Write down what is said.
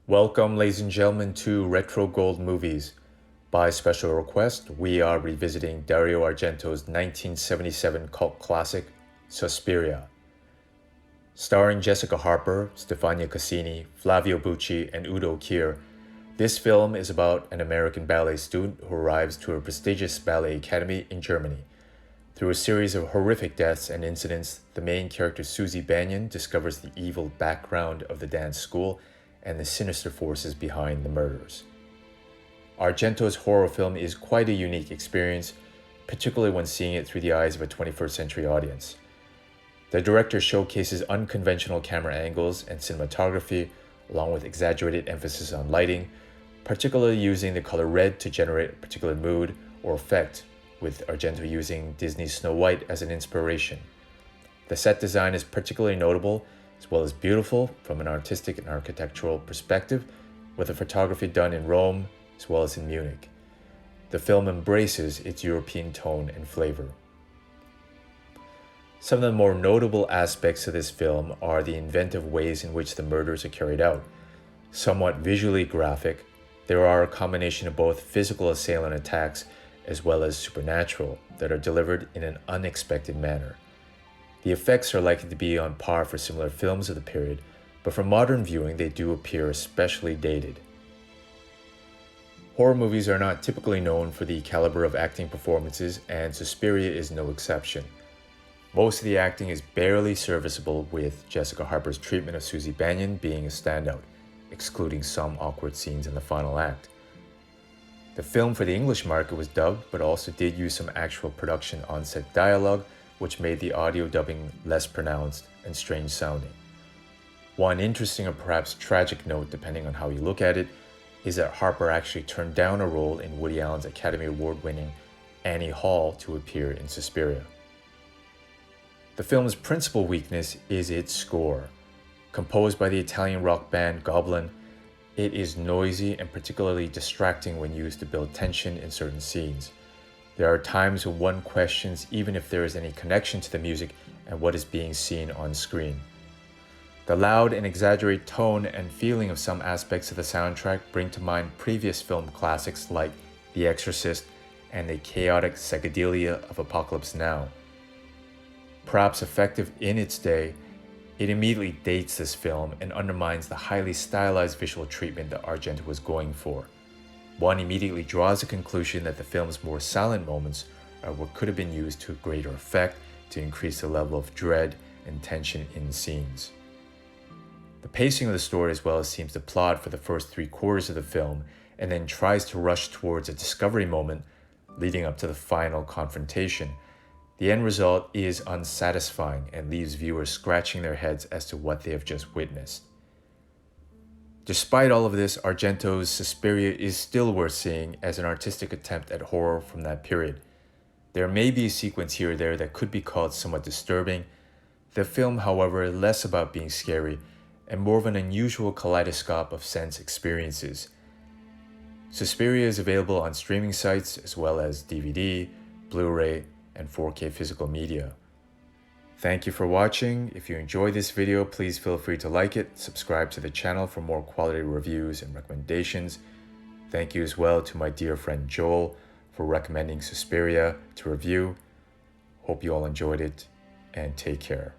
Welcome, ladies and gentlemen, to Retro Gold Movies. By special request, we are revisiting Dario Argento's 1977 cult classic, Suspiria. Starring Jessica Harper, Stefania Casini, Flavio Bucci, and Udo Kier, this film is about an American ballet student who arrives to a prestigious ballet academy in Germany. Through a series of horrific deaths and incidents, the main character Susie Banyan discovers the evil background of the dance school and the sinister forces behind the murders. Argento's horror film is quite a unique experience, particularly when seeing it through the eyes of a 21st century audience. The director showcases unconventional camera angles and cinematography, along with exaggerated emphasis on lighting, particularly using the color red to generate a particular mood or effect, with Argento using Disney's Snow White as an inspiration. The set design is particularly notable, as well as beautiful from an artistic and architectural perspective, with the photography done in Rome as well as in Munich. The film embraces its European tone and flavor. Some of the more notable aspects of this film are the inventive ways in which the murders are carried out. Somewhat visually graphic, there are a combination of both physical assailant attacks as well as supernatural that are delivered in an unexpected manner. The effects are likely to be on par for similar films of the period, but for modern viewing they do appear especially dated. Horror movies are not typically known for the caliber of acting performances, and Suspiria is no exception. Most of the acting is barely serviceable, with Jessica Harper's treatment of Susie Banyan being a standout, excluding some awkward scenes in the final act. The film for the English market was dubbed, but also did use some actual production on-set dialogue, which made the audio dubbing less pronounced and strange sounding. One interesting or perhaps tragic note, depending on how you look at it, is that Harper actually turned down a role in Woody Allen's Academy Award-winning Annie Hall to appear in Suspiria. The film's principal weakness is its score. Composed by the Italian rock band Goblin, it is noisy and particularly distracting when used to build tension in certain scenes. There are times when one questions even if there is any connection to the music and what is being seen on screen. The loud and exaggerated tone and feeling of some aspects of the soundtrack bring to mind previous film classics like The Exorcist and the chaotic psychedelia of Apocalypse Now. Perhaps effective in its day, it immediately dates this film and undermines the highly stylized visual treatment that Argento was going for. One immediately draws the conclusion that the film's more silent moments are what could have been used to greater effect to increase the level of dread and tension in scenes. The pacing of the story as well seems to plod for the first 3/4 of the film and then tries to rush towards a discovery moment leading up to the final confrontation. The end result is unsatisfying and leaves viewers scratching their heads as to what they have just witnessed. Despite all of this, Argento's Suspiria is still worth seeing as an artistic attempt at horror from that period. There may be a sequence here or there that could be called somewhat disturbing. The film, however, is less about being scary and more of an unusual kaleidoscope of sense experiences. Suspiria is available on streaming sites as well as DVD, Blu-ray, and 4K physical media. Thank you for watching. If you enjoyed this video, please feel free to like it, subscribe to the channel for more quality reviews and recommendations. Thank you as well to my dear friend Joel for recommending Suspiria to review. Hope you all enjoyed it, and take care.